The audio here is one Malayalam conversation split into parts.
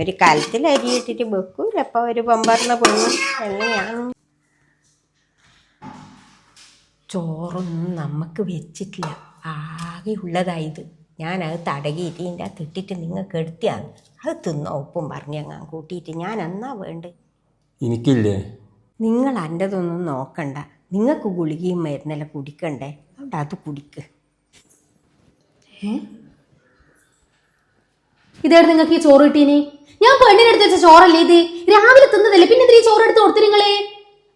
ഒരു കലത്തിൽ അരി ഇട്ടിട്ട് വെക്കൂലപ്പ ഒരു പമ്പറിന് പൊങ്ങും എങ്ങനെയാണ്. ചോറൊന്നും നമുക്ക് വെച്ചിട്ടില്ല, ആകെ ഉള്ളതായത്. ഞാനത് തടകിയിട്ട് ഇതിൻ്റെ അകത്ത് ഇട്ടിട്ട് നിങ്ങൾക്ക് എടുത്തിയാണ് അത് തിന്നോ ഉപ്പും പറഞ്ഞങ്ങാൻ കൂട്ടിയിട്ട് ഞാൻ എന്നാ വേണ്ടത്. എനിക്കില്ലേ? നിങ്ങൾ എൻ്റെതൊന്നും നോക്കണ്ട, നിങ്ങൾക്ക് ഗുളികയും മരുന്നെല്ലാം കുടിക്കണ്ടേ, അവിടെ അത് കുടിക്ക്. ഇതേടെ നിങ്ങൾക്ക് ഈ ചോറ് കിട്ടീനി? ഞാൻ പെണ്ണിനെടുത്ത് വെച്ച ചോറല്ലേ ഇത്? രാവിലെ തിന്നതല്ലേ, പിന്നെ എന്തിനാ ഈ ചോറ് എടുത്ത് കൊടുത്തു നിങ്ങളെ?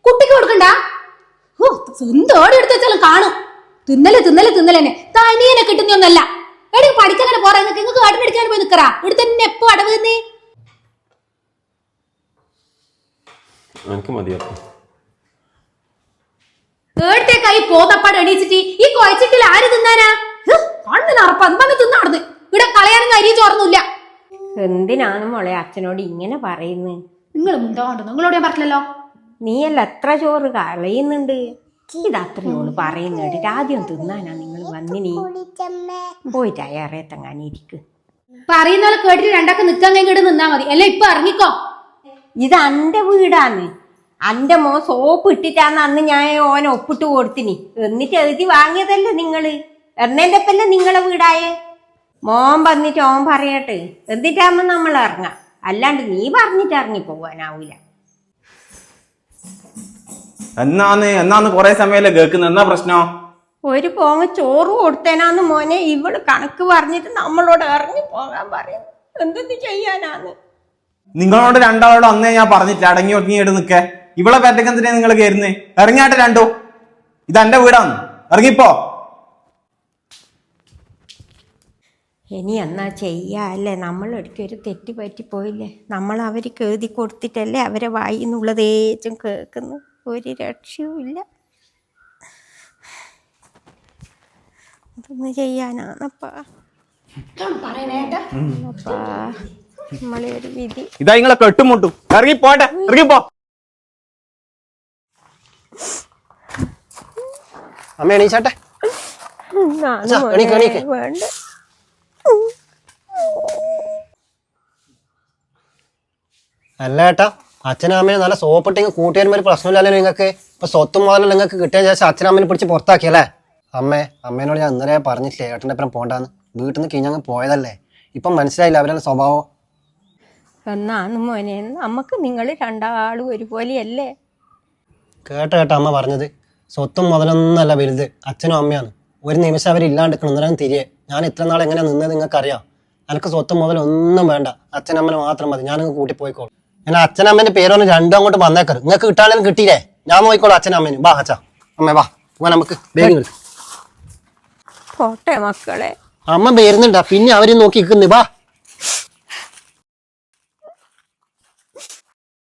കുട്ടിക്ക് കൊടുക്കണ്ട? ഓ, എന്തോടെ എടുത്ത് വെച്ചാലും കാണും. തിന്നലെ തിന്നലെ തിന്നലെന്നെ തനിയനെ കിട്ടുന്നൊന്നല്ല. എടി പഠിക്കങ്ങനെ പോരാ, നിങ്ങൾക്ക് കാട്ടിനടിക്കാൻ പോയി നിക്കറാ. ഇവിടെ തന്നെ എപ്പോ അടവ് നീ ഏടത്തേക്കായി പോന്നപ്പാട് എണീച്ചിട്ട് ഈ കുഴച്ചിട്ടിൽ ആര് തിന്നാനാ? കാണുന്നില്ല അറപ്പ് അത് പറഞ്ഞ് തിന്നാടുന്നു. ഇവിടെ കളയാനും അരി ചോർന്നില്ല. എന്തിനാണ് മോളെ അച്ഛനോട് ഇങ്ങനെ പറയുന്നത്? നിങ്ങൾ മുണ്ടോണ്ട് നിങ്ങളോട് ഞാൻ പറഞ്ഞല്ലോ. നീയല്ല എത്ര ചോറ് കളയുന്നുണ്ട്. ഇതത്രയോള് പറയുന്ന കേട്ടിട്ട് ആദ്യം തിന്നാനാ നിങ്ങൾ വന്നിനി. പോയിട്ട് അയാറെ തങ്ങാനിരിക്ക്. പറയുന്ന പോലെ കേട്ടിട്ട് രണ്ടാക്ക് നിക്കാൻ കഴിഞ്ഞിട്ട് നിന്നാ മതി. അല്ല ഇപ്പൊ ഇറങ്ങിക്കോ. ഇത് അന്റെ വീടാന്ന്. അന്റെ മോ സോപ്പ് ഇട്ടിട്ടാന്ന് അന്ന് ഞാൻ ഓനെ ഒപ്പിട്ട് കൊടുത്തിനി. എന്നിട്ട് എഴുതി വാങ്ങിയതല്ലേ നിങ്ങള്. എണ്ണേന്റെ ഒപ്പല്ലേ നിങ്ങളെ വീടായേ. മോൻ വന്നിട്ട് ഓൻ പറയട്ടെ, എന്നിട്ടാകുമ്പോ നമ്മൾ ഇറങ്ങാം. അല്ലാണ്ട് നീ പറഞ്ഞിട്ട് ഇറങ്ങി പോവാനാവൂല. എന്നാന്ന് കൊറേ സമയല്ലേ കേൾക്കുന്നത്, എന്നാ പ്രശ്നം? ഒരു പോങ്ങ ചോറ് കൊടുത്തേനാന്ന് മോനെ ഇവള് കണക്ക് പറഞ്ഞിട്ട് നമ്മളോട് ഇറങ്ങി പോകാൻ പറയുന്നു. എന്തെന്ന് ചെയ്യാനാന്ന്? നിങ്ങളോട് രണ്ടാളോട് അന്നേ ഞാൻ പറഞ്ഞിട്ടില്ല അടങ്ങി ഒതുങ്ങിയിട്ട് നിൽക്കേ. ഇവളെ പറ്റക്ക് എന്തിനാ നിങ്ങൾ കയറുന്നേ? ഇറങ്ങിയാട്ടെ രണ്ടോ. ഇതെന്റെ വീടാന്ന്, ഇറങ്ങിപ്പോ. ഇനി എന്നാ ചെയ്യാല്ലേ? നമ്മളൊരിക്കലും തെറ്റ് പറ്റിപ്പോയില്ലേ? നമ്മൾ അവർക്ക് എഴുതി കൊടുത്തിട്ടല്ലേ അവരെ വായിന്നുള്ളതേച്ചും കേൾക്കുന്നു. ഒരു രക്ഷയും ഇല്ല. അതൊന്നും ചെയ്യാനാണപ്പാ നമ്മളെ ഒരു വിധി. ഇതാ നിങ്ങളെ കെട്ടുമുട്ടും. ഇറങ്ങിപ്പോട്ടെ, ഇറങ്ങിപ്പോ. അമ്മ എണീച്ചാട്ടെ. വേണ്ട. അല്ല ഏട്ടാ, അച്ഛനും അമ്മയും നല്ല സോപ്പിട്ടിങ് കൂട്ടിയാലും ഒരു പ്രശ്നമില്ലല്ലോ നിങ്ങൾക്ക്. ഇപ്പൊ സ്വത്തും മുതലും നിങ്ങൾക്ക് കിട്ടിയ ശേഷം അച്ഛനമ്മനെ പിടിച്ച് പുറത്താക്കിയല്ലേ? അമ്മേനോട് ഞാൻ ഇന്നലെ പറഞ്ഞിട്ടില്ലേ ഏട്ടൻ്റെ അപ്പുറം പോണ്ടാന്ന്. വീട്ടിൽ നിന്ന് കിഞ്ഞങ്ങ് പോയതല്ലേ. ഇപ്പം മനസ്സിലായില്ല അവരുടെ സ്വഭാവം. എന്നാന്ന് മോനെ, നമുക്ക് നിങ്ങൾ രണ്ടാളും ഒരുപോലെയല്ലേ? കേട്ടോ അമ്മ പറഞ്ഞത്. സ്വത്തും മുതലൊന്നല്ല വലുത്, അച്ഛനും അമ്മയാണ്. ഒരു നിമിഷം അവരില്ലാണ്ടിരിക്കണം, അന്നേരം തിരികെ. ഞാൻ ഇത്ര നാൾ എങ്ങനെ നിന്നത് നിങ്ങൾക്കറിയാം. എനിക്ക് സ്വത്തും മുതലൊന്നും വേണ്ട, അച്ഛനമ്മനെ മാത്രം മതി. ഞാനങ്ങ് കൂട്ടി പോയിക്കോളും. ഞാൻ അച്ഛനമ്മേന്റെ പേരൊന്നും രണ്ടും അങ്ങോട്ട് വന്നേക്കരുത്. നിങ്ങൾക്ക് കിട്ടാനും കിട്ടിയില്ലേ, ഞാൻ നോക്കിക്കോളാം അച്ഛനമ്മേനും. വാ അച്ഛാ, അമ്മേ വാ, പോവാൻ നമുക്ക്. പോട്ടെ മക്കളെ. അമ്മ വരുന്നുണ്ടാ, പിന്നെ അവര് നോക്കി നിൽക്കുന്നേ. വാ.